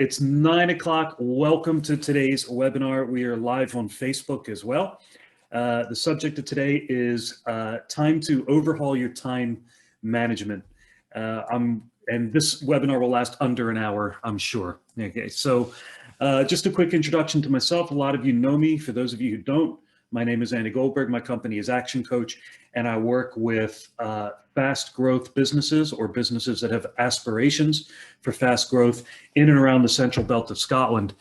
It's 9 o'clock. Welcome to today's webinar. We are live on Facebook as well. The subject of today is time to overhaul your time management. And this webinar will last under an hour, I'm sure. Okay, so just a quick introduction to myself. A lot of you know me. For those of you who don't, my name is Andy Goldberg. My company is Action Coach, and I work with fast growth businesses or businesses that have aspirations for fast growth in and around the central belt of Scotland.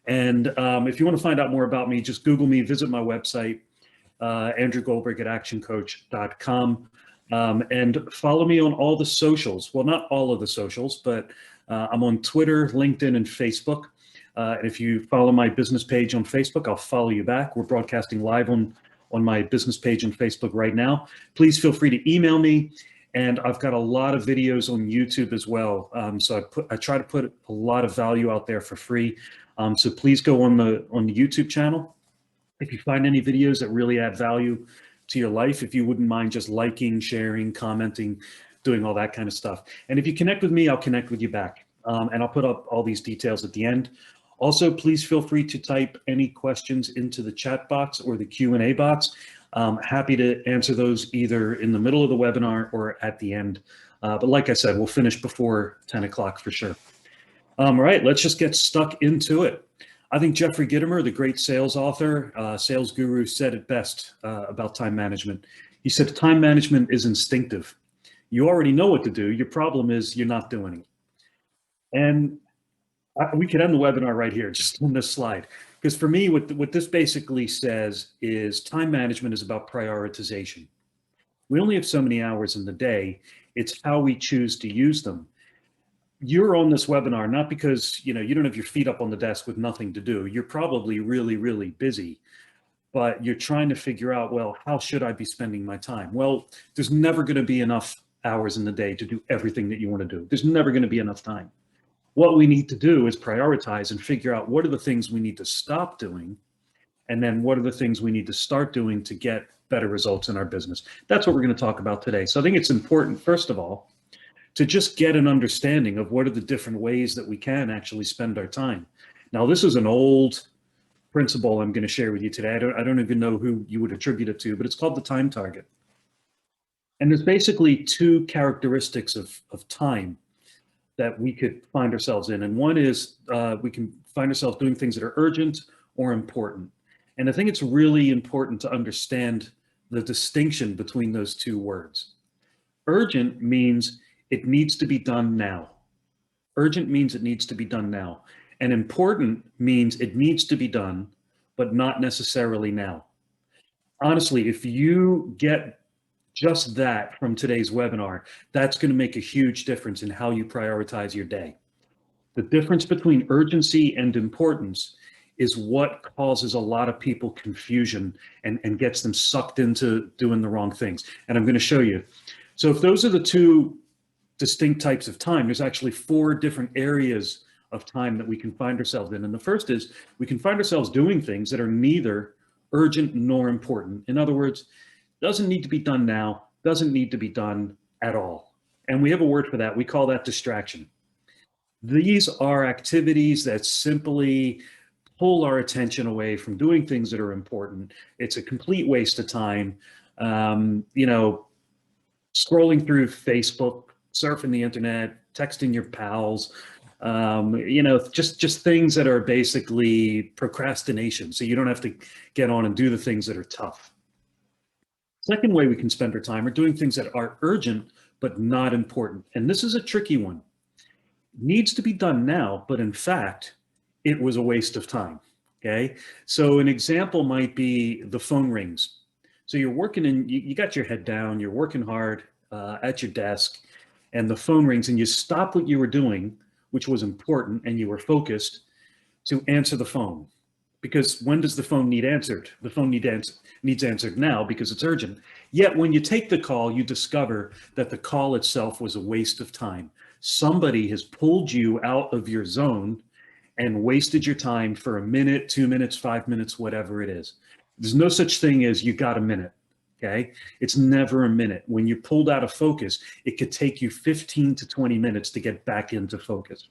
And if you want to find out more about me, just Google me, visit my website, Andrew Goldberg at actioncoach.com, and follow me on all the socials. Well, not all of the socials, but I'm on Twitter, LinkedIn, and Facebook. And if you follow my business page on Facebook, I'll follow you back. We're broadcasting live on my business page on Facebook right now. Please feel free to email me. And I've got a lot of videos on YouTube as well. So I try to put a lot of value out there for free. So please go on the YouTube channel. If you find any videos that really add value to your life, if you wouldn't mind just liking, sharing, commenting, doing all that kind of stuff. And if you connect with me, I'll connect with you back. And I'll put up all these details at the end. Also, please feel free to type any questions into the chat box or the Q&A box. Happy to answer those either in the middle of the webinar or at the end. But like I said, we'll finish before 10 o'clock for sure. All right, let's just get stuck into it. I think Jeffrey Gitomer, the great sales author, sales guru, said it best about time management. He said, time management is instinctive. You already know what to do. Your problem is you're not doing it. And we could end the webinar right here, just on this slide. Because for me, what this basically says is time management is about prioritization. We only have so many hours in the day. It's how we choose to use them. You're on this webinar not because you don't have your feet up on the desk with nothing to do. You're probably really, really busy, but you're trying to figure out, well, how should I be spending my time? Well, there's never going to be enough hours in the day to do everything that you want to do. There's never going to be enough time. What we need to do is prioritize and figure out what are the things we need to stop doing, and then what are the things we need to start doing to get better results in our business. That's what we're going to talk about today. So I think it's important, first of all, to just get an understanding of what are the different ways that we can actually spend our time. Now, this is an old principle I'm going to share with you today. I don't even know who you would attribute it to, but it's called the time target. And there's basically two characteristics of time that we could find ourselves in. And one is we can find ourselves doing things that are urgent or important. And I think it's really important to understand the distinction between those two words. Urgent means it needs to be done now. Urgent means it needs to be done now. And important means it needs to be done, but not necessarily now. Honestly, if you get just that from today's webinar, that's going to make a huge difference in how you prioritize your day. The difference between urgency and importance is what causes a lot of people confusion and gets them sucked into doing the wrong things. And I'm going to show you. So if those are the two distinct types of time, there's actually 4 different areas of time that we can find ourselves in. And the first is we can find ourselves doing things that are neither urgent nor important. In other words, doesn't need to be done now, doesn't need to be done at all. And we have a word for that. We call that distraction. These are activities that simply pull our attention away from doing things that are important. It's a complete waste of time. Scrolling through Facebook, surfing the internet, texting your pals, just things that are basically procrastination. So you don't have to get on and do the things that are tough. Second way we can spend our time are doing things that are urgent, but not important. And this is a tricky one. It needs to be done now, but in fact, it was a waste of time, okay? So an example might be the phone rings. So you're working and you got your head down, you're working hard at your desk, and the phone rings and you stop what you were doing, which was important, and you were focused to answer the phone. Because when does the phone need answered? The phone needs answered now because it's urgent. Yet when you take the call, you discover that the call itself was a waste of time. Somebody has pulled you out of your zone and wasted your time for a minute, 2 minutes, 5 minutes, whatever it is. There's no such thing as you got a minute, okay? It's never a minute. When you're pulled out of focus, it could take you 15 to 20 minutes to get back into focus.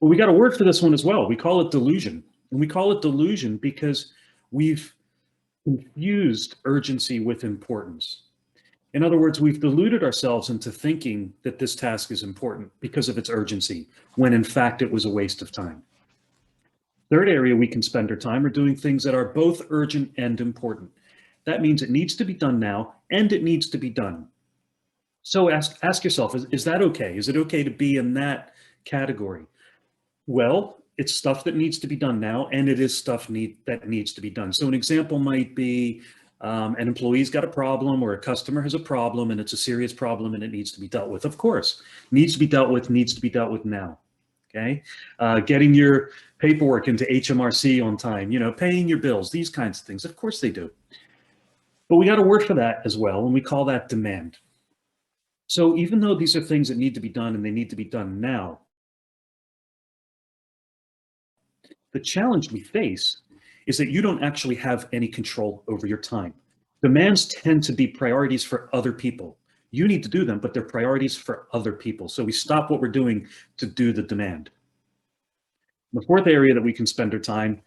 But we got a word for this one as well. We call it delusion. And we call it delusion because we've confused urgency with importance. In other words, we've deluded ourselves into thinking that this task is important because of its urgency, when in fact it was a waste of time. Third area we can spend our time are doing things that are both urgent and important. That means it needs to be done now and it needs to be done. So ask yourself, is that okay? Is it okay to be in that category? Well, it's stuff that needs to be done now, and it is stuff that needs to be done. So an example might be an employee's got a problem, or a customer has a problem, and it's a serious problem, and it needs to be dealt with. Of course, needs to be dealt with now. Okay, getting your paperwork into HMRC on time, paying your bills, these kinds of things. Of course they do. But we got a word for that as well, and we call that demand. So even though these are things that need to be done and they need to be done now, the challenge we face is that you don't actually have any control over your time. Demands tend to be priorities for other people. You need to do them, but they're priorities for other people. So we stop what we're doing to do the demand. The fourth area that we can spend our time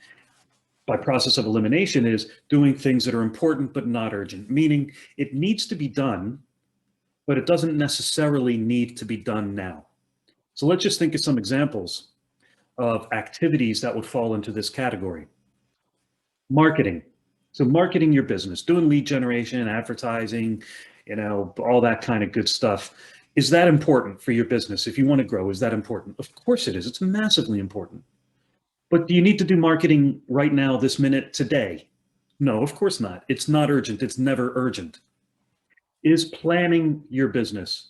by process of elimination is doing things that are important but not urgent, meaning it needs to be done, but it doesn't necessarily need to be done now. So let's just think of some examples of activities that would fall into this category. Marketing. So marketing your business, doing lead generation, advertising, all that kind of good stuff. Is that important for your business? If you want to grow, is that important? Of course it is. It's massively important. But do you need to do marketing right now, this minute, today? No, of course not. It's not urgent. It's never urgent. Is planning your business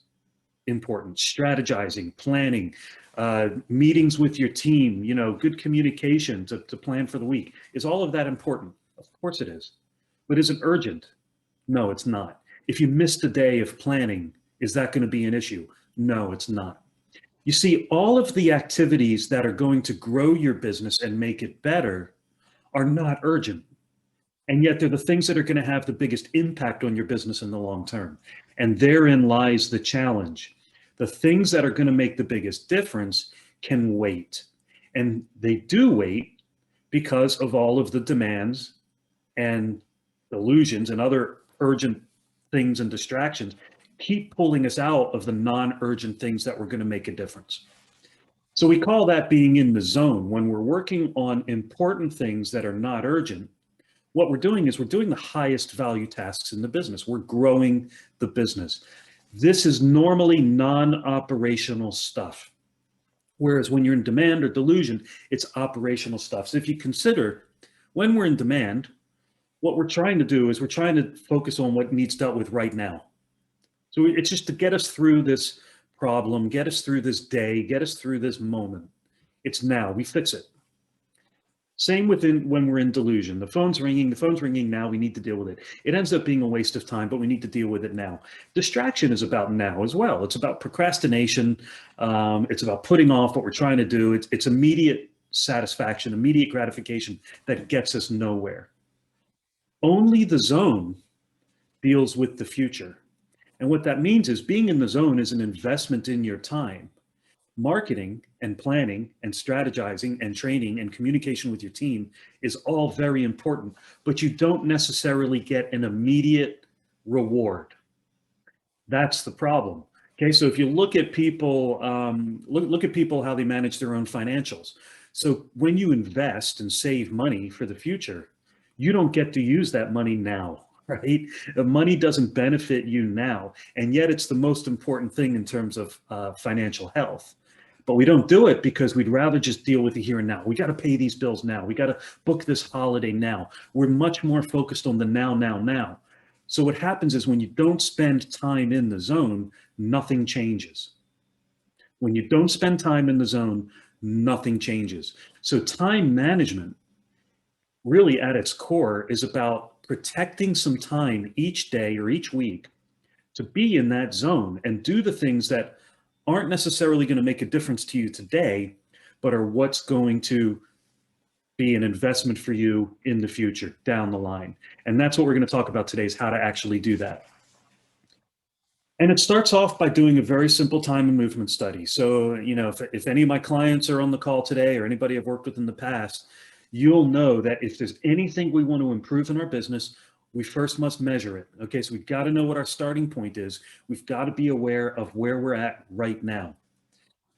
important? Strategizing, planning, meetings with your team, good communication to plan for the week. Is all of that important? Of course it is. But is it urgent? No, it's not. If you missed a day of planning, is that going to be an issue? No, it's not. You see, all of the activities that are going to grow your business and make it better are not urgent. And yet they're the things that are going to have the biggest impact on your business in the long term. And therein lies the challenge. The things that are going to make the biggest difference can wait. And they do wait because of all of the demands and illusions and other urgent things and distractions keep pulling us out of the non-urgent things that were going to make a difference. So we call that being in the zone. When we're working on important things that are not urgent, what we're doing is we're doing the highest value tasks in the business. We're growing the business. This is normally non-operational stuff. Whereas when you're in demand or delusion, it's operational stuff. So if you consider when we're in demand, what we're trying to do is we're trying to focus on what needs dealt with right now. So it's just to get us through this problem, get us through this day, get us through this moment. It's now, we fix it. Same when we're in delusion. The phone's ringing now, we need to deal with it. It ends up being a waste of time, but we need to deal with it now. Distraction is about now as well. It's about procrastination. It's about putting off what we're trying to do. It's immediate satisfaction, immediate gratification that gets us nowhere. Only the zone deals with the future. And what that means is being in the zone is an investment in your time. Marketing and planning and strategizing and training and communication with your team is all very important, but you don't necessarily get an immediate reward. That's the problem. Okay, so if you look at people, look at people, how they manage their own financials. So when you invest and save money for the future, you don't get to use that money now, right? The money doesn't benefit you now, and yet it's the most important thing in terms of financial health. But we don't do it because we'd rather just deal with the here and now. We got to pay these bills now. We got to book this holiday now. We're much more focused on the now. So what happens is when you don't spend time in the zone, nothing changes. When you don't spend time in the zone, nothing changes. So time management, really at its core, is about protecting some time each day or each week to be in that zone and do the things that aren't necessarily going to make a difference to you today, but are what's going to be an investment for you in the future, down the line. And that's what we're going to talk about today, is how to actually do that. And it starts off by doing a very simple time and movement study. So, if any of my clients are on the call today or anybody I've worked with in the past, you'll know that if there's anything we want to improve in our business, we first must measure it. Okay, so we've got to know what our starting point is. We've got to be aware of where we're at right now.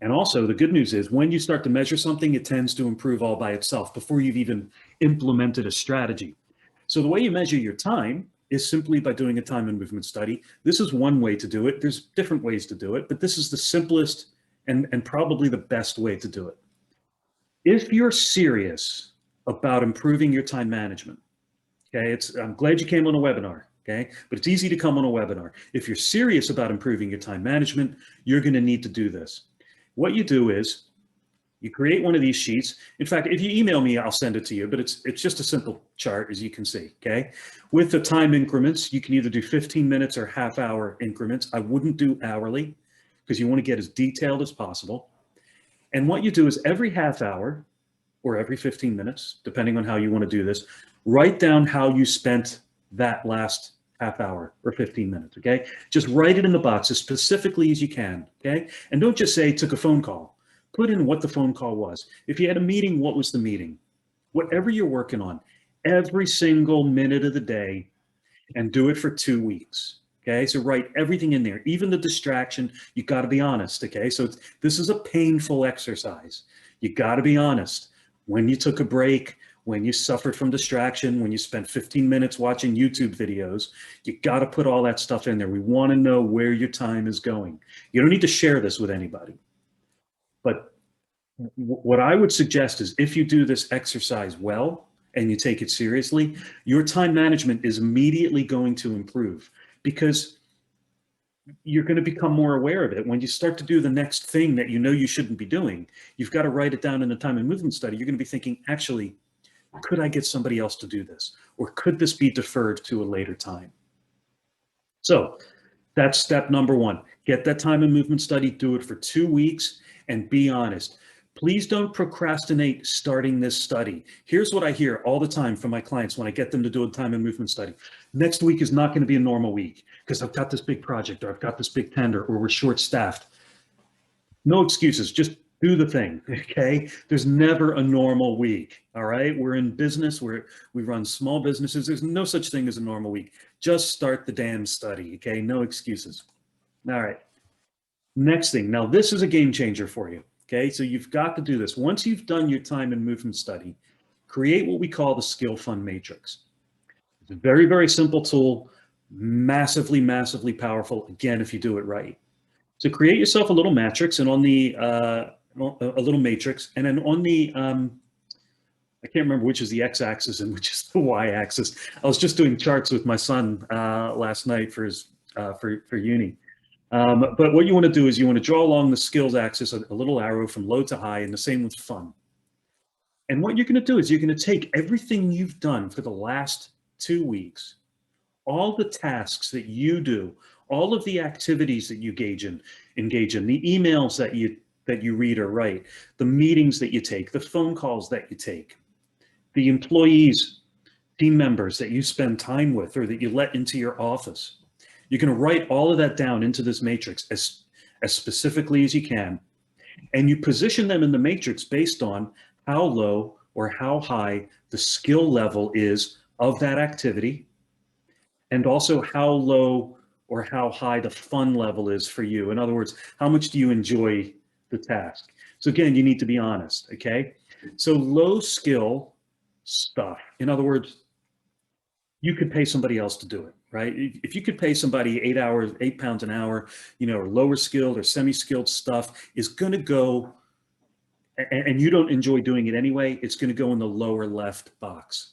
And also, the good news is when you start to measure something, it tends to improve all by itself before you've even implemented a strategy. So the way you measure your time is simply by doing a time and movement study. This is one way to do it. There's different ways to do it, but this is the simplest and probably the best way to do it. If you're serious about improving your time management, okay, I'm glad you came on a webinar, okay, but it's easy to come on a webinar. If you're serious about improving your time management, you're going to need to do this. What you do is you create one of these sheets. In fact, if you email me, I'll send it to you, but it's just a simple chart, as you can see, okay? With the time increments, you can either do 15 minutes or half-hour increments. I wouldn't do hourly because you want to get as detailed as possible. And what you do is every half hour or every 15 minutes, depending on how you want to do this, write down how you spent that last half hour or 15 minutes, okay? Just write it in the box as specifically as you can, okay? And don't just say took a phone call. Put in what the phone call was. If you had a meeting, what was the meeting? Whatever you're working on, every single minute of the day, and do it for 2 weeks. Okay, so write everything in there, even the distraction. You got to be honest. Okay, so this is a painful exercise. You got to be honest. When you took a break, when you suffered from distraction, when you spent 15 minutes watching YouTube videos, you got to put all that stuff in there. We want to know where your time is going. You don't need to share this with anybody. But what I would suggest is if you do this exercise well and you take it seriously, your time management is immediately going to improve because you're going to become more aware of it. When you start to do the next thing that you know you shouldn't be doing, you've got to write it down in the time and movement study. You're going to be thinking, actually, could I get somebody else to do this? Or could this be deferred to a later time? So that's step number one. Get that time and movement study, do it for 2 weeks, and be honest. Please don't procrastinate starting this study. Here's what I hear all the time from my clients when I get them to do a time and movement study. Next week is not going to be a normal week because I've got this big project or I've got this big tender or we're short-staffed. No excuses, just do the thing, okay? There's never a normal week, all right? We're in business, we run small businesses. There's no such thing as a normal week. Just start the damn study, okay? No excuses. All right, next thing. Now, this is a game changer for you, okay? So you've got to do this. Once you've done your time and movement study, create what we call the skill fund matrix. It's a very, very simple tool, massively, massively powerful, again, if you do it right. So create yourself a little matrix and on the, a little matrix, and then on the, I can't remember which is the x-axis and which is the y-axis. I was just doing charts with my son last night for his, for uni. But what you want to do is you want to draw along the skills axis a little arrow from low to high, and the same with fun. And what you're going to do is you're going to take everything you've done for the last 2 weeks, all the tasks that you do, all of the activities that you engage in, the emails that you read or write, the meetings that you take, the phone calls that you take, the employees, team members that you spend time with or that you let into your office. You're going to write all of that down into this matrix as specifically as you can, and you position them in the matrix based on how low or how high the skill level is of that activity, and also how low or how high the fun level is for you. In other words, how much do you enjoy the task? So again, you need to be honest, okay? So low skill stuff, in other words, you could pay somebody else to do it, right? If you could pay somebody 8 hours, £8 an hour, or lower skilled or semi-skilled stuff is going to go, and you don't enjoy doing it anyway, it's going to go in the lower left box.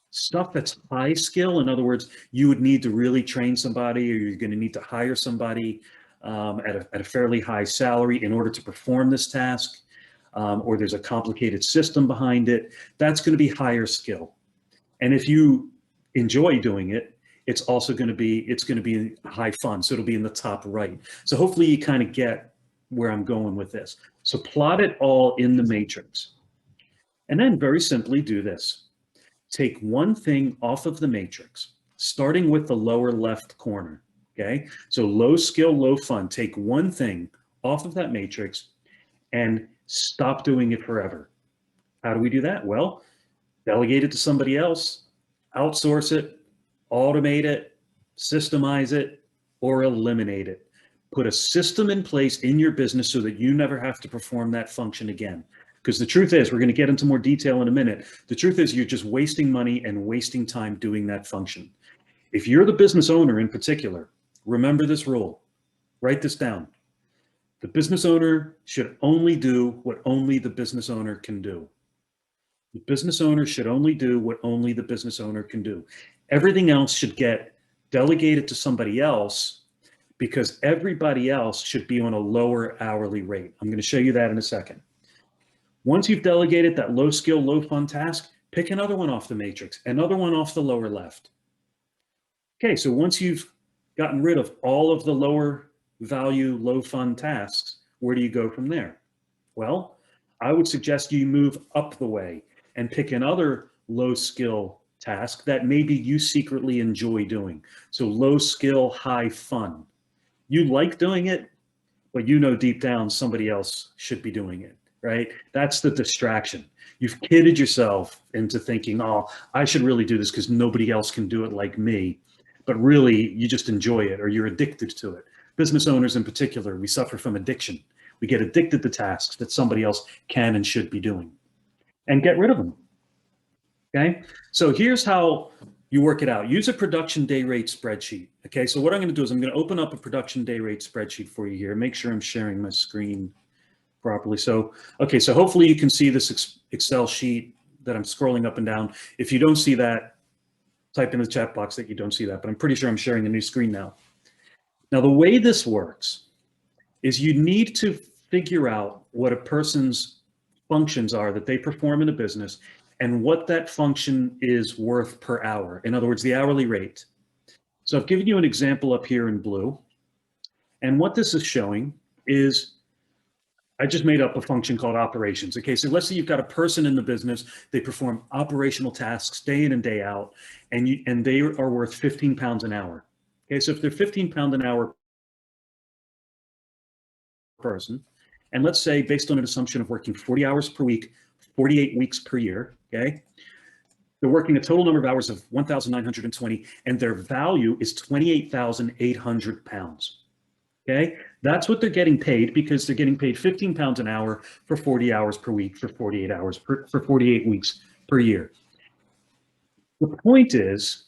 Stuff that's high skill, in other words, you would need to really train somebody or you're going to need to hire somebody at a fairly high salary in order to perform this task, or there's a complicated system behind it, that's going to be higher skill. And if you enjoy doing it, it's also going to be high fun. So it'll be in the top right. So hopefully you kind of get where I'm going with this. So plot it all in the matrix. And then very simply do this. Take one thing off of the matrix, starting with the lower left corner. Okay, so low skill, low fun. Take one thing off of that matrix and stop doing it forever. How do we do that? Well, delegate it to somebody else, outsource it, automate it, systemize it, or eliminate it. Put a system in place in your business so that you never have to perform that function again. Because the truth is, we're going to get into more detail in a minute. The truth is, you're just wasting money and wasting time doing that function. If you're the business owner in particular, remember this rule. Write this down. The business owner should only do what only the business owner can do. The business owner should only do what only the business owner can do. Everything else should get delegated to somebody else because everybody else should be on a lower hourly rate. I'm going to show you that in a second. Once you've delegated that low skill, low fun task, pick another one off the matrix, another one off the lower left. Okay, so once you've gotten rid of all of the lower value, low fun tasks, where do you go from there? Well, I would suggest you move up the way and pick another low skill task that maybe you secretly enjoy doing. So low skill, high fun. You like doing it, but you know deep down somebody else should be doing it, right? That's the distraction. You've kidded yourself into thinking, oh, I should really do this because nobody else can do it like me. But really, you just enjoy it or you're addicted to it. Business owners in particular, we suffer from addiction. We get addicted to tasks that somebody else can and should be doing and get rid of them. Okay, so here's how you work it out. Use a production day rate spreadsheet. Okay, so what I'm going to do is I'm going to open up a production day rate spreadsheet for you here. Make sure I'm sharing my screen properly. So, okay, so hopefully you can see this Excel sheet that I'm scrolling up and down. If you don't see that, type in the chat box that you don't see that, but I'm pretty sure I'm sharing a new screen now. Now, the way this works is you need to figure out what a person's functions are that they perform in a business and what that function is worth per hour. In other words, the hourly rate. So I've given you an example up here in blue. And what this is showing is I just made up a function called operations. Okay, so let's say you've got a person in the business, they perform operational tasks day in and day out, and they are worth 15 pounds an hour. Okay, so if they're 15 pounds an hour person, and let's say based on an assumption of working 40 hours per week, 48 weeks per year, okay, they're working a total number of hours of 1,920, and their value is 28,800 pounds. Okay, that's what they're getting paid because they're getting paid 15 pounds an hour for 40 hours per week for 48 hours for 48 weeks per year. The point is,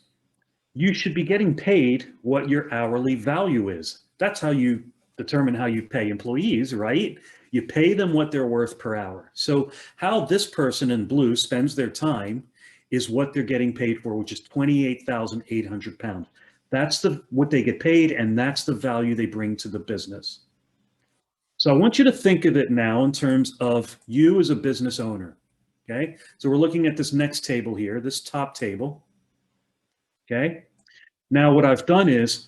you should be getting paid what your hourly value is. That's how you determine how you pay employees, right? You pay them what they're worth per hour. So how this person in blue spends their time is what they're getting paid for, which is 28,800 pounds. That's what they get paid, and that's the value they bring to the business. So I want you to think of it now in terms of you as a business owner, okay? So we're looking at this next table here, this top table, okay? Now what I've done is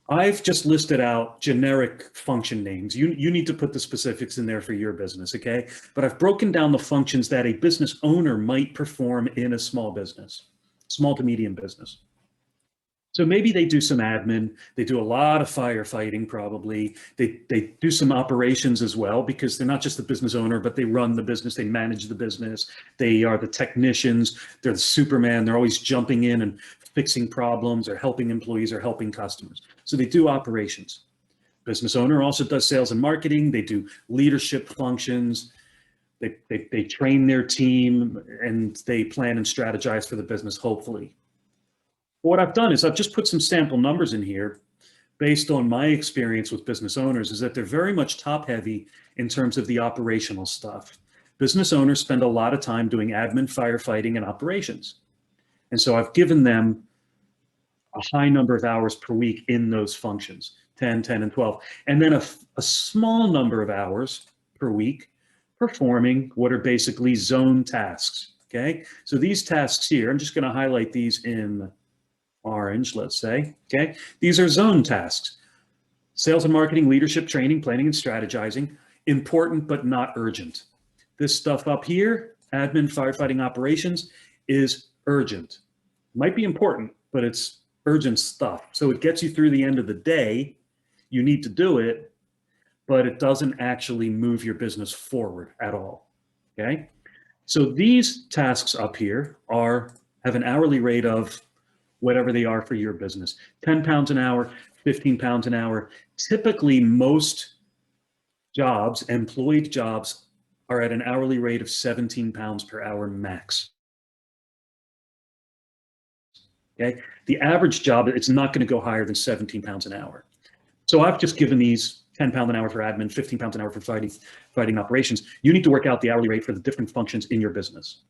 I've just listed out generic function names. You need to put the specifics in there for your business, okay? But I've broken down the functions that a business owner might perform in a small business, small to medium business. So maybe they do some admin, they do a lot of firefighting probably, they do some operations as well because they're not just the business owner, but they run the business, they manage the business, they are the technicians, they're the Superman, they're always jumping in and fixing problems or helping employees or helping customers. So they do operations. Business owner also does sales and marketing, they do leadership functions, they train their team and they plan and strategize for the business, hopefully. What I've done is I've just put some sample numbers in here based on my experience with business owners is that they're very much top heavy in terms of the operational stuff. Business owners spend a lot of time doing admin, firefighting, and operations. And so I've given them a high number of hours per week in those functions, 10, 10, and 12. And then a small number of hours per week performing what are basically zone tasks, okay? So these tasks here, I'm just gonna highlight these in orange, let's say, okay? These are zone tasks. Sales and marketing, leadership, training, planning, and strategizing, important but not urgent. This stuff up here, admin, firefighting, operations, is urgent. Might be important, but it's urgent stuff. So it gets you through the end of the day. You need to do it, but it doesn't actually move your business forward at all. Okay. So these tasks up here have an hourly rate of whatever they are for your business, 10 pounds an hour, 15 pounds an hour. Typically, most jobs, employed jobs, are at an hourly rate of 17 pounds per hour max. Okay. The average job, it's not going to go higher than 17 pounds an hour. So I've just given these 10 pounds an hour for admin, 15 pounds an hour for fighting operations. You need to work out the hourly rate for the different functions in your business.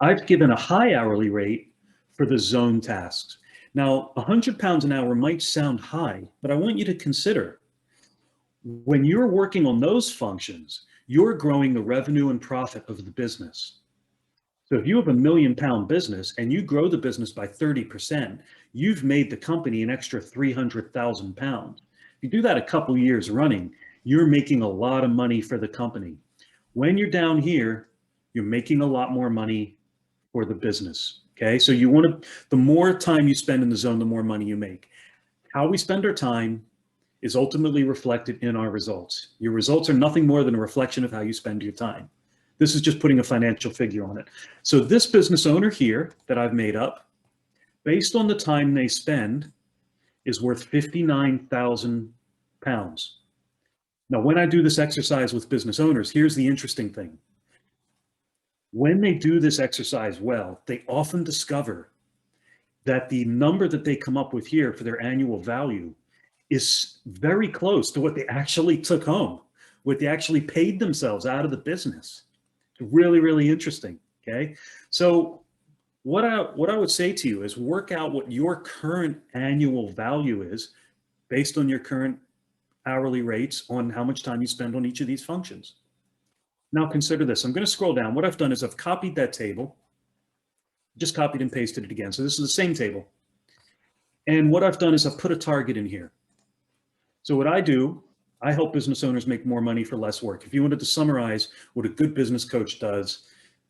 I've given a high hourly rate for the zone tasks. Now, 100 pounds an hour might sound high, but I want you to consider when you're working on those functions, you're growing the revenue and profit of the business. So if you have £1 million business and you grow the business by 30%, you've made the company an extra £300,000. If you do that a couple years running, you're making a lot of money for the company. When you're down here, you're making a lot more money for the business. Okay, so you want to, the more time you spend in the zone, the more money you make. How we spend our time is ultimately reflected in our results. Your results are nothing more than a reflection of how you spend your time. This is just putting a financial figure on it. So this business owner here that I've made up, based on the time they spend, is worth 59,000 pounds. Now, when I do this exercise with business owners, here's the interesting thing. When they do this exercise well, they often discover that the number that they come up with here for their annual value is very close to what they actually took home, what they actually paid themselves out of the business. Really, really interesting. Okay. So what I would say to you is work out what your current annual value is based on your current hourly rates on how much time you spend on each of these functions. Now consider this. I'm going to scroll down. What I've done is I've copied that table, just copied and pasted it again. So this is the same table. And what I've done is I've put a target in here. So what I do, I help business owners make more money for less work. If you wanted to summarize what a good business coach does,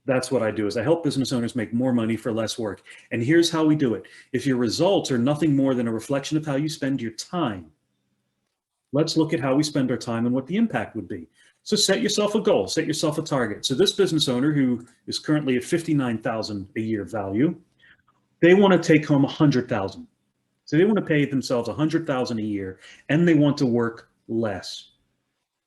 that's what I do, is I help business owners make more money for less work. And here's how we do it. If your results are nothing more than a reflection of how you spend your time, let's look at how we spend our time and what the impact would be. So set yourself a goal, set yourself a target. So this business owner who is currently at 59,000 a year value, they want to take home 100,000. So they want to pay themselves 100,000 a year and they want to work less.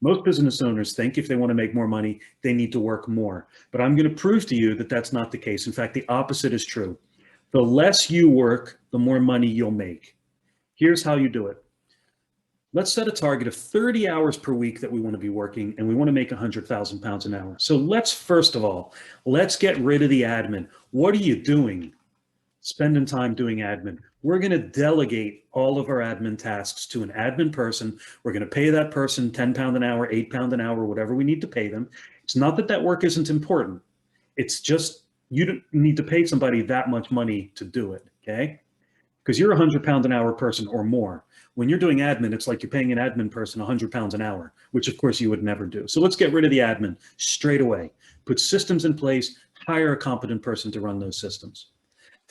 Most business owners think if they want to make more money, they need to work more. But I'm going to prove to you that that's not the case. In fact, the opposite is true. The less you work, the more money you'll make. Here's how you do it. Let's set a target of 30 hours per week that we want to be working, and we want to make 100,000 pounds an hour. So let's, first of all, let's get rid of the admin. What are you doing? Spending time doing admin. We're going to delegate all of our admin tasks to an admin person. We're going to pay that person 10 pounds an hour, 8 pounds an hour, whatever we need to pay them. It's not that that work isn't important. It's just you don't need to pay somebody that much money to do it, okay? Because you're a 100 pound an hour person or more. When you're doing admin, it's like you're paying an admin person 100 pounds an hour, which of course you would never do. So let's get rid of the admin straight away. Put systems in place, hire a competent person to run those systems.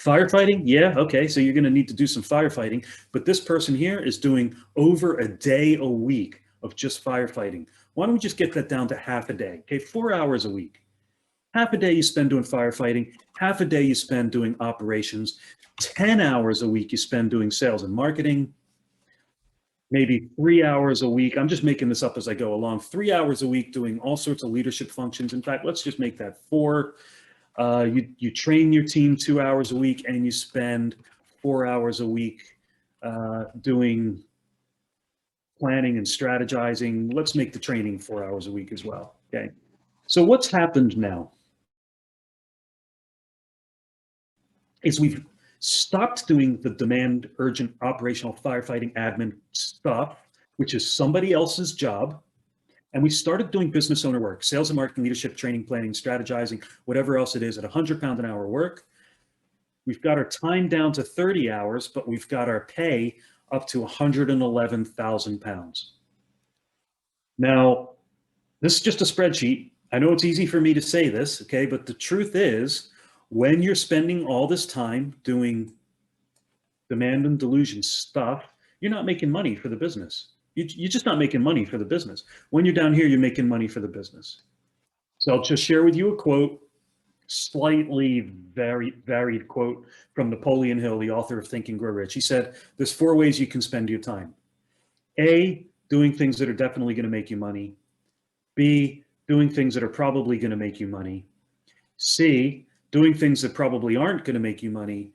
Firefighting, yeah, okay, so you're going to need to do some firefighting, but this person here is doing over a day a week of just firefighting. Why don't we just get that down to half a day? Okay, 4 hours a week. Half a day you spend doing firefighting, half a day you spend doing operations, 10 hours a week you spend doing sales and marketing, maybe 3 hours a week. I'm just making this up as I go along. 3 hours a week doing all sorts of leadership functions. In fact, let's just make that 4. You train your team 2 hours a week and you spend 4 hours a week doing planning and strategizing. Let's make the training 4 hours a week as well. Okay. So what's happened now is we've stopped doing the demand, urgent, operational, firefighting, admin stuff, which is somebody else's job. And we started doing business owner work, sales and marketing, leadership, training, planning, strategizing, whatever else it is at 100 pounds an hour work. We've got our time down to 30 hours, but we've got our pay up to 111,000 pounds. Now, this is just a spreadsheet. I know it's easy for me to say this, okay, but the truth is when you're spending all this time doing demand and delusion stuff, you're not making money for the business. You're just not making money for the business. When you're down here, you're making money for the business. So I'll just share with you a quote, slightly varied quote from Napoleon Hill, the author of Think and Grow Rich. He said, there's 4 ways you can spend your time. A, doing things that are definitely going to make you money. B, doing things that are probably going to make you money. C, doing things that probably aren't going to make you money.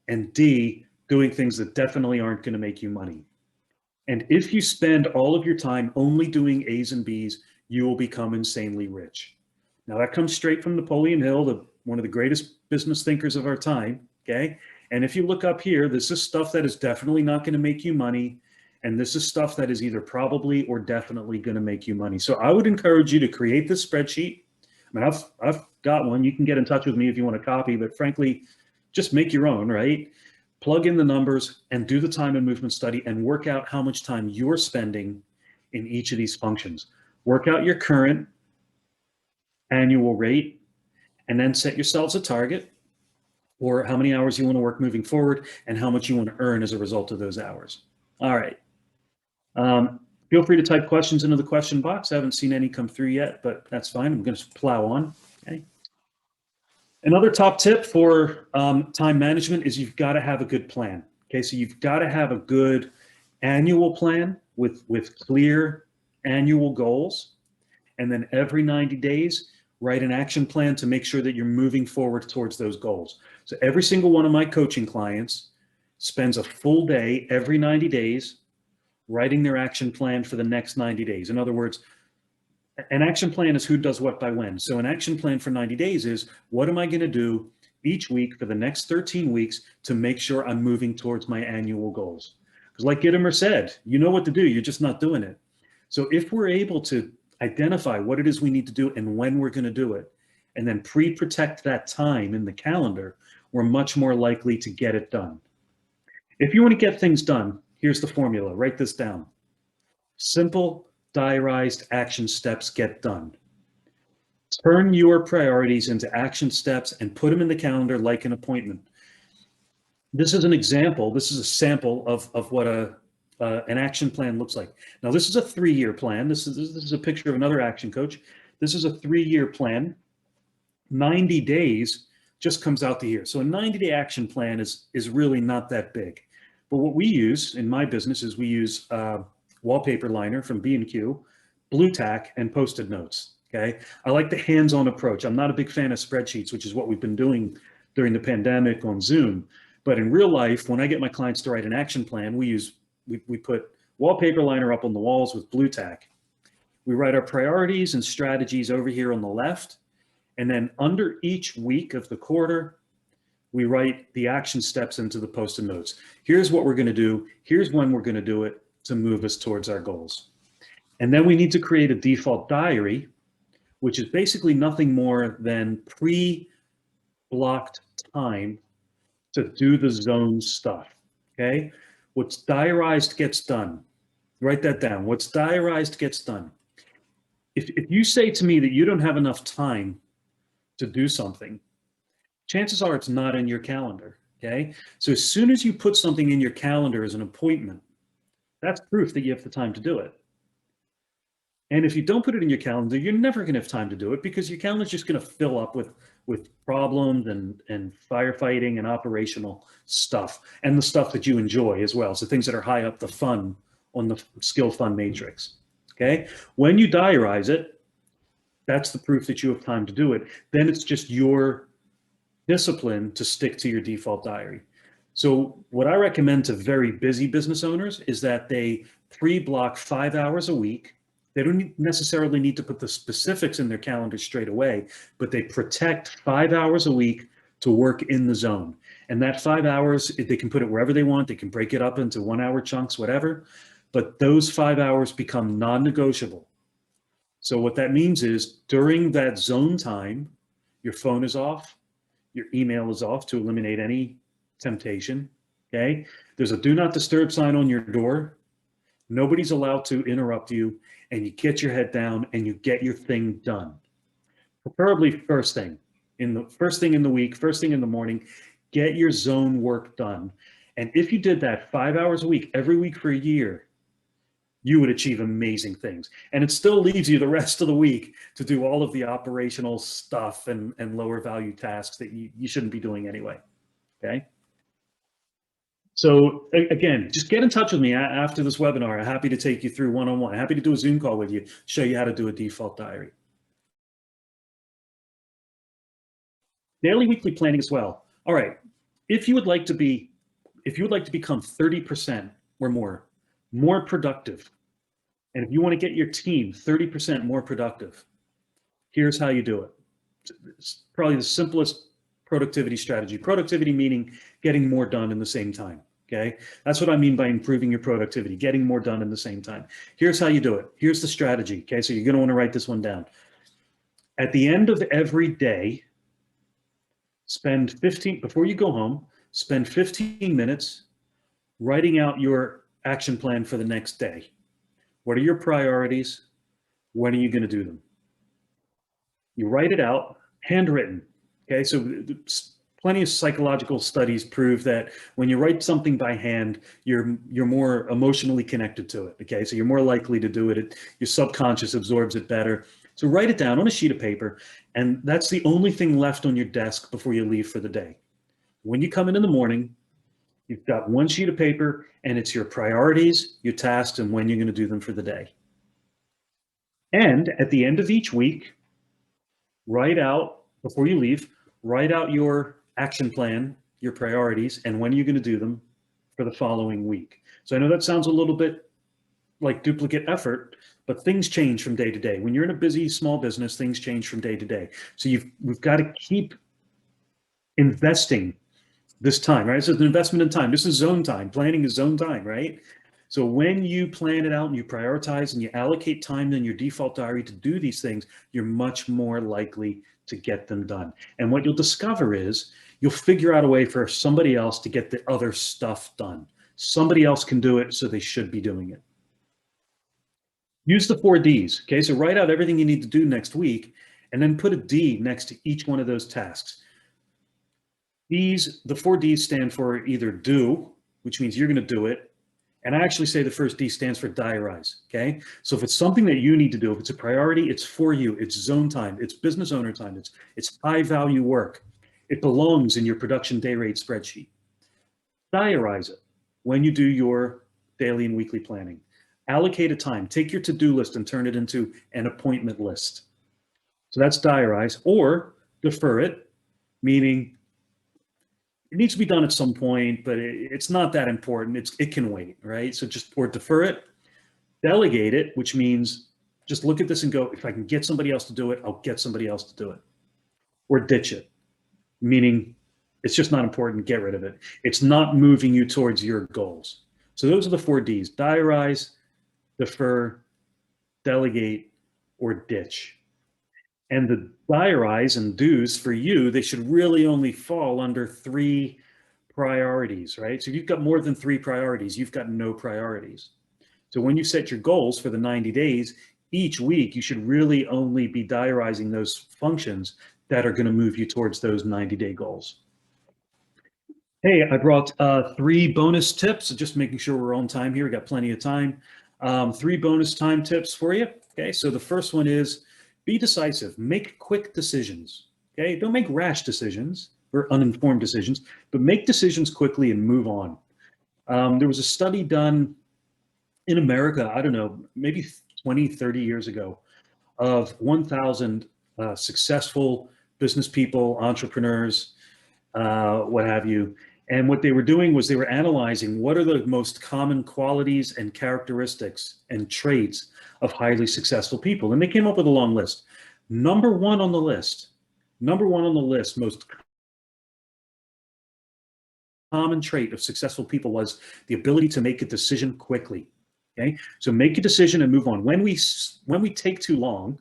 And D, doing things that definitely aren't going to make you money. And if you spend all of your time only doing A's and B's, you will become insanely rich. Now that comes straight from Napoleon Hill, one of the greatest business thinkers of our time, okay? And if you look up here, this is stuff that is definitely not going to make you money. And this is stuff that is either probably or definitely going to make you money. So I would encourage you to create this spreadsheet. I mean, I've got one. You can get in touch with me if you want a copy, but frankly, just make your own, right? Plug in the numbers and do the time and movement study and work out how much time you're spending in each of these functions. Work out your current annual rate and then set yourselves a target or how many hours you want to work moving forward and how much you want to earn as a result of those hours. All right. Feel free to type questions into the question box. I haven't seen any come through yet, but that's fine. I'm going to plow on. Okay. Another top tip for time management is you've got to have a good plan. Okay, so you've got to have a good annual plan with clear annual goals. And then every 90 days, write an action plan to make sure that you're moving forward towards those goals. So every single one of my coaching clients spends a full day every 90 days writing their action plan for the next 90 days. In other words, an action plan is who does what by when. So an action plan for 90 days is what am I going to do each week for the next 13 weeks to make sure I'm moving towards my annual goals. Because like Gitomer said, you know what to do, you're just not doing it. So if we're able to identify what it is we need to do and when we're going to do it, and then pre-protect that time in the calendar, we're much more likely to get it done. If you want to get things done, here's the formula. Write this down. Simple, diarized action steps get done. Turn your priorities into action steps and put them in the calendar like an appointment. This is an example. This is a sample of what an action plan looks like. Now, this is a 3-year plan. This is a picture of another action coach. This is a 3-year plan. 90 days just comes out to here. So a 90-day action plan is really not that big. But what we use in my business is we use wallpaper liner from B&Q, blue tack, and Post-it notes. Okay, I like the hands-on approach. I'm not a big fan of spreadsheets, which is what we've been doing during the pandemic on Zoom. But in real life, when I get my clients to write an action plan, we put wallpaper liner up on the walls with blue tack. We write our priorities and strategies over here on the left. And then under each week of the quarter, we write the action steps into the Post-it notes. Here's what we're going to do. Here's when we're going to do it to move us towards our goals. And then we need to create a default diary, which is basically nothing more than pre-blocked time to do the zone stuff, okay? What's diarized gets done. Write that down. What's diarized gets done. If you say to me that you don't have enough time to do something, chances are it's not in your calendar, okay? So as soon as you put something in your calendar as an appointment, that's proof that you have the time to do it. And if you don't put it in your calendar, you're never going to have time to do it because your calendar is just going to fill up with problems and firefighting and operational stuff and the stuff that you enjoy as well. So things that are high up the fun on the skill fun matrix. Okay. When you diarize it, that's the proof that you have time to do it. Then it's just your discipline to stick to your default diary. So what I recommend to very busy business owners is that they pre-block 5 hours a week. They don't necessarily need to put the specifics in their calendar straight away, but they protect 5 hours a week to work in the zone. And that 5 hours, they can put it wherever they want. They can break it up into 1 hour chunks, whatever. But those 5 hours become non-negotiable. So what that means is during that zone time, your phone is off, your email is off to eliminate any temptation. Okay. There's a do not disturb sign on your door. Nobody's allowed to interrupt you, and you get your head down and you get your thing done. Preferably first thing in the week, first thing in the morning, get your zone work done. And if you did that 5 hours a week, every week for a year, you would achieve amazing things. And it still leaves you the rest of the week to do all of the operational stuff and lower value tasks that you shouldn't be doing anyway. Okay. So again, just get in touch with me after this webinar. I'm happy to take you through one-on-one. Happy to do a Zoom call with you, show you how to do a default diary. Daily, weekly planning as well. All right. If you would like to become 30% or more productive, and if you want to get your team 30% more productive, here's how you do it. It's probably the simplest productivity strategy. Productivity meaning getting more done in the same time. Okay. That's what I mean by improving your productivity, getting more done in the same time. Here's how you do it. Here's the strategy. Okay. So you're going to want to write this one down. At the end of every day, before you go home, spend 15 minutes writing out your action plan for the next day. What are your priorities? When are you going to do them? You write it out, handwritten. Okay, so plenty of psychological studies prove that when you write something by hand, you're more emotionally connected to it. Okay, so you're more likely to do it. Your subconscious absorbs it better. So write it down on a sheet of paper, and that's the only thing left on your desk before you leave for the day. When you come in the morning, you've got one sheet of paper, and it's your priorities, your tasks, and when you're going to do them for the day. And at the end of each week, before you leave, write out your action plan, your priorities, and when you're going to do them for the following week. So I know that sounds a little bit like duplicate effort, but things change from day to day. When you're in a busy small business, things change from day to day. So we've got to keep investing this time, right? So it's an investment in time. This is zone time. Planning is zone time, right? So when you plan it out and you prioritize and you allocate time in your default diary to do these things, you're much more likely to get them done. And what you'll discover is you'll figure out a way for somebody else to get the other stuff done. Somebody else can do it, so they should be doing it. Use the 4 Ds. Okay, so write out everything you need to do next week and then put a D next to each one of those tasks. The 4 Ds stand for either do, which means you're going to do it. And I actually say the first D stands for diarize. Okay. So if it's something that you need to do, if it's a priority, it's for you, it's zone time, it's business owner time, it's high value work. It belongs in your production day rate spreadsheet. Diarize it when you do your daily and weekly planning. Allocate a time, take your to-do list and turn it into an appointment list. So that's diarize, or defer it, meaning it needs to be done at some point, but it's not that important. It can wait, right? So or defer it, delegate it, which means just look at this and go, if I can get somebody else to do it, I'll get somebody else to do it. Or ditch it, meaning it's just not important, get rid of it. It's not moving you towards your goals. So those are the 4 Ds: diarize, defer, delegate, or ditch. And the diarize and do's for you, they should really only fall under 3 priorities, right? So if you've got more than 3 priorities, you've got no priorities. So when you set your goals for the 90 days, each week, you should really only be diarizing those functions that are going to move you towards those 90-day goals. Hey, I brought 3 bonus tips, just making sure we're on time here. We got plenty of time. 3 bonus time tips for you. Okay, so the first one is be decisive. Make quick decisions. Okay, don't make rash decisions or uninformed decisions, but make decisions quickly and move on. There was a study done in America, I don't know, maybe 20, 30 years ago, of 1,000 successful business people, entrepreneurs, what have you. And what they were doing was they were analyzing what are the most common qualities and characteristics and traits of highly successful people. And they came up with a long list. Number one on the list, most common trait of successful people was the ability to make a decision quickly. Okay, so make a decision and move on. When we take too long,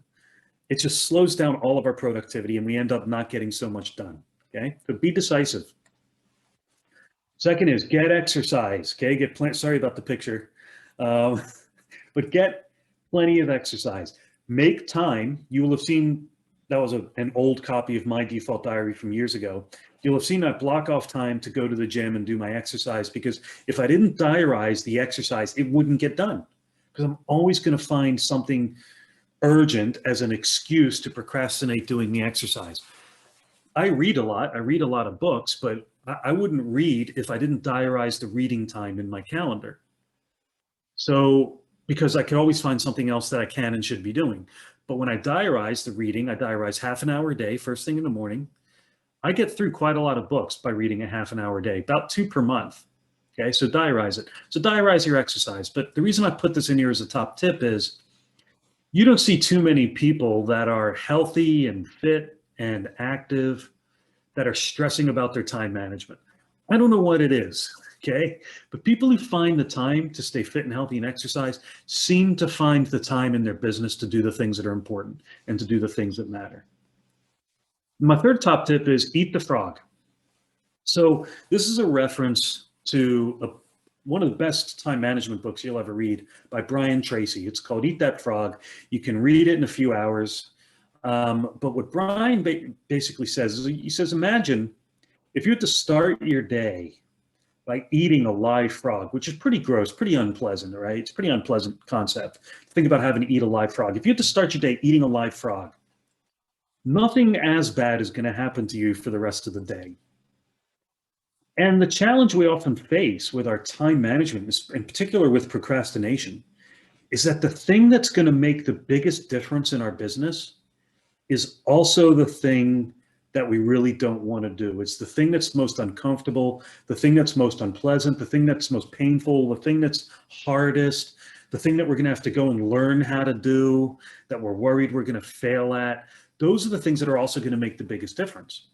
it just slows down all of our productivity and we end up not getting so much done. Okay, so be decisive. Second is get exercise. Okay, sorry about the picture, but get plenty of exercise. Make time. You will have seen that was an old copy of my default diary from years ago. You'll have seen I block off time to go to the gym and do my exercise, because if I didn't diarize the exercise, it wouldn't get done, because I'm always going to find something urgent as an excuse to procrastinate doing the exercise. I read a lot. I read a lot of books, but I wouldn't read if I didn't diarize the reading time in my calendar. So, because I could always find something else that I can and should be doing. But when I diarize the reading, I diarize half an hour a day, first thing in the morning. I get through quite a lot of books by reading a half an hour a day, about 2 per month. Okay, so diarize it. So diarize your exercise. But the reason I put this in here as a top tip is you don't see too many people that are healthy and fit and active that are stressing about their time management. I don't know what it is, okay? But people who find the time to stay fit and healthy and exercise seem to find the time in their business to do the things that are important and to do the things that matter. My third top tip is eat the frog. So this is a reference to one of the best time management books you'll ever read by Brian Tracy. It's called Eat That Frog. You can read it in a few hours. But what Brian basically says is, he says, imagine if you had to start your day by eating a live frog, which is pretty gross, pretty unpleasant, right? It's a pretty unpleasant concept. Think about having to eat a live frog. If you had to start your day eating a live frog, nothing as bad is going to happen to you for the rest of the day. And the challenge we often face with our time management, in particular with procrastination, is that the thing that's going to make the biggest difference in our business is also the thing that we really don't want to do. It's the thing that's most uncomfortable, the thing that's most unpleasant, the thing that's most painful, the thing that's hardest, the thing that we're going to have to go and learn how to do, that we're worried we're going to fail at. Those are the things that are also going to make the biggest difference.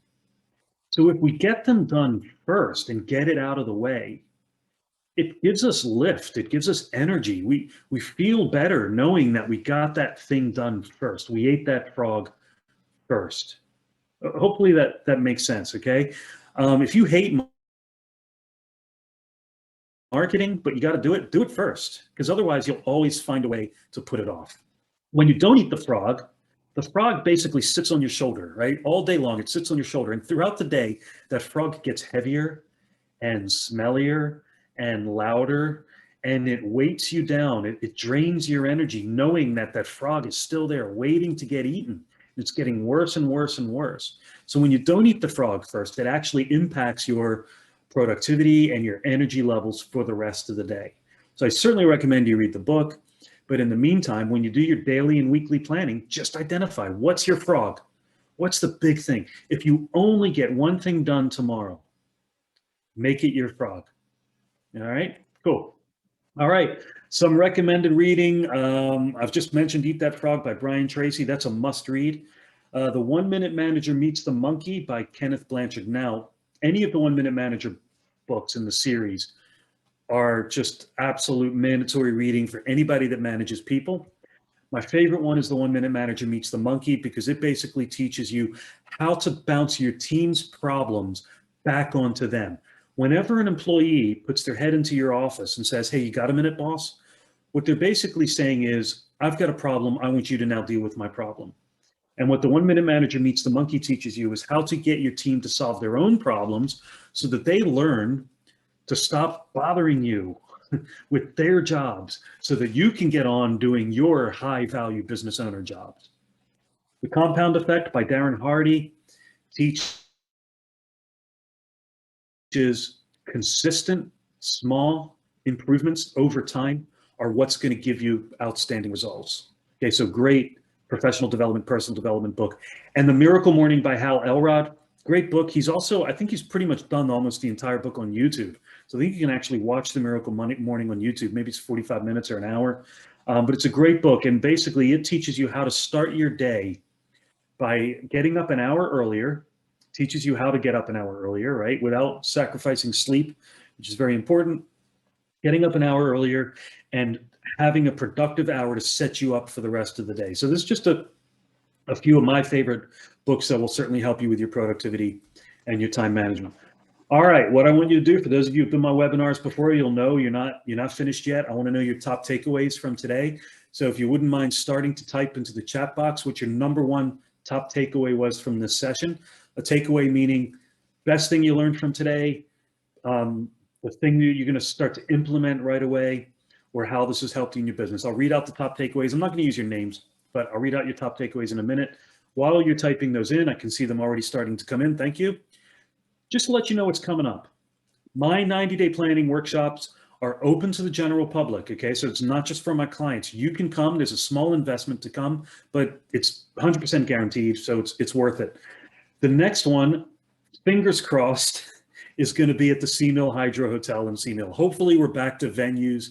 So if we get them done first and get it out of the way, it gives us lift. It gives us energy. We feel better knowing that we got that thing done first. We ate that frog first. Hopefully that makes sense, okay? If you hate marketing, but you got to do it first, because otherwise you'll always find a way to put it off. When you don't eat the frog basically sits on your shoulder, right? All day long, it sits on your shoulder. And throughout the day, that frog gets heavier and smellier and louder, and it weights you down. It drains your energy, knowing that that frog is still there waiting to get eaten. It's getting worse and worse and worse. So when you don't eat the frog first, it actually impacts your productivity and your energy levels for the rest of the day. So I certainly recommend you read the book. But in the meantime, when you do your daily and weekly planning, just identify what's your frog. What's the big thing? If you only get one thing done tomorrow, make it your frog. All right, cool. All right, some recommended reading. I've just mentioned Eat That Frog by Brian Tracy. That's a must read. The 1 Minute Manager Meets the Monkey by Kenneth Blanchard. Now, any of the 1 Minute Manager books in the series are just absolute mandatory reading for anybody that manages people. My favorite one is the 1 Minute Manager Meets the Monkey, because it basically teaches you how to bounce your team's problems back onto them. Whenever an employee puts their head into your office and says, hey, you got a minute, boss? What they're basically saying is, I've got a problem. I want you to now deal with my problem. And what the 1 Minute Manager Meets the Monkey teaches you is how to get your team to solve their own problems so that they learn to stop bothering you with their jobs so that you can get on doing your high value business owner jobs. The Compound Effect by Darren Hardy teaches consistent, small improvements over time are what's going to give you outstanding results. Okay, so great professional development, personal development book. And The Miracle Morning by Hal Elrod, great book. He's also, I think he's pretty much done almost the entire book on YouTube. So I think you can actually watch The Miracle Morning on YouTube. Maybe it's 45 minutes or an hour, but it's a great book. And basically it teaches you how to start your day by getting up an hour earlier, teaches you how to get up an hour earlier, right? Without sacrificing sleep, which is very important. Getting up an hour earlier and having a productive hour to set you up for the rest of the day. So this is just a few of my favorite books that will certainly help you with your productivity and your time management. All right, what I want you to do, for those of you who've been my webinars before, you'll know you're not finished yet. I want to know your top takeaways from today. So if you wouldn't mind starting to type into the chat box what your number one top takeaway was from this session. A takeaway meaning best thing you learned from today, the thing that you're going to start to implement right away, or how this has helped you in your business. I'll read out the top takeaways. I'm not going to use your names, but I'll read out your top takeaways in a minute. While you're typing those in, I can see them already starting to come in. Thank you. Just to let you know what's coming up. My 90-day planning workshops are open to the general public, okay? So it's not just for my clients. You can come. There's a small investment to come, but it's 100% guaranteed, so it's worth it. The next one, fingers crossed, is going to be at the Sea Mill Hydro Hotel in Sea Mill. Hopefully we're back to venues.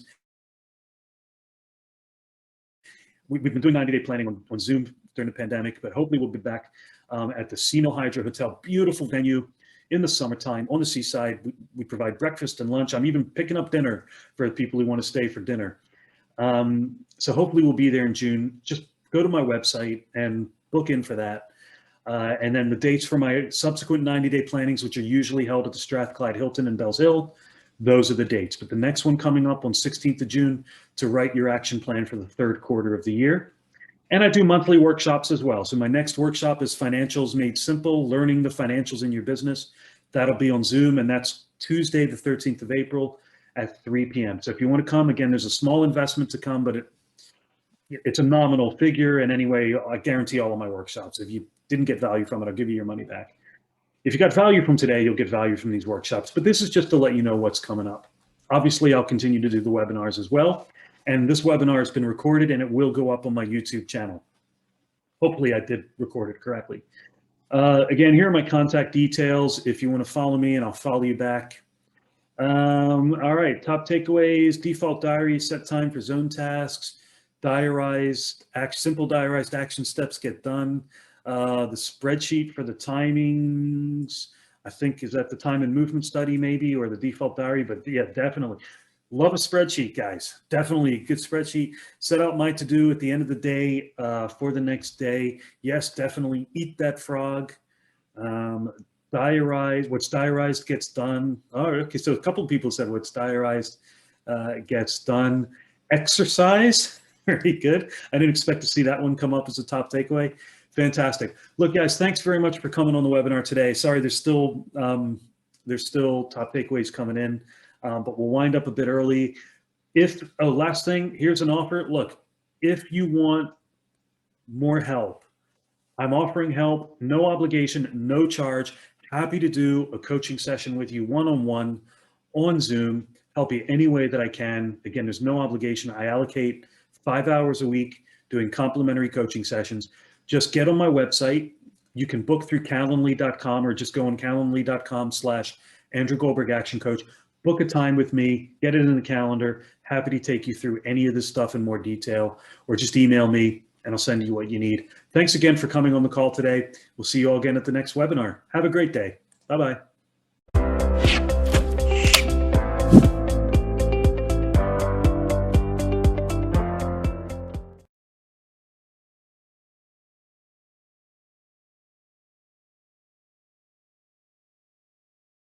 We've been doing 90-day planning on Zoom during the pandemic, but hopefully we'll be back at the Sea Mill Hydro Hotel. Beautiful venue in the summertime on the seaside. We provide breakfast and lunch. I'm even picking up dinner for the people who want to stay for dinner. So hopefully we'll be there in June. Just go to my website and book in for that. And then the dates for my subsequent 90-day plannings, which are usually held at the Strathclyde Hilton in Bells Hill, those are the dates. But the next one coming up on 16th of June to write your action plan for the third quarter of the year. And I do monthly workshops as well. So my next workshop is Financials Made Simple, Learning the Financials in Your Business. That'll be on Zoom, and that's Tuesday, the 13th of April at 3 p.m. So if you want to come, again, there's a small investment to come, but it's a nominal figure. And anyway, I guarantee all of my workshops. If you didn't get value from it, I'll give you your money back. If you got value from today, you'll get value from these workshops. But this is just to let you know what's coming up. Obviously, I'll continue to do the webinars as well. And this webinar has been recorded and it will go up on my YouTube channel. Hopefully I did record it correctly. Again, here are my contact details if you want to follow me, and I'll follow you back. All right, top takeaways: default diary, set time for zone tasks, simple diarized action steps get done. The spreadsheet for the timings, I think, is that the time and movement study maybe, or the default diary, but yeah, definitely. Love a spreadsheet, guys. Definitely a good spreadsheet. Set out my to-do at the end of the day for the next day. Yes, definitely eat that frog. Diarize. What's diarized gets done. Oh, okay, so a couple of people said what's diarized gets done. Exercise. Very good. I didn't expect to see that one come up as a top takeaway. Fantastic. Look, guys, thanks very much for coming on the webinar today. Sorry, there's still top takeaways coming in. But we'll wind up a bit early. Last thing, here's an offer. Look, if you want more help, I'm offering help, no obligation, no charge. Happy to do a coaching session with you one-on-one on Zoom, help you any way that I can. Again, there's no obligation. I allocate 5 hours a week doing complimentary coaching sessions. Just get on my website. You can book through Calendly.com or just go on Calendly.com/Andrew Goldberg Action Coach. Book a time with me, get it in the calendar. Happy to take you through any of this stuff in more detail, or just email me and I'll send you what you need. Thanks again for coming on the call today. We'll see you all again at the next webinar. Have a great day. Bye-bye.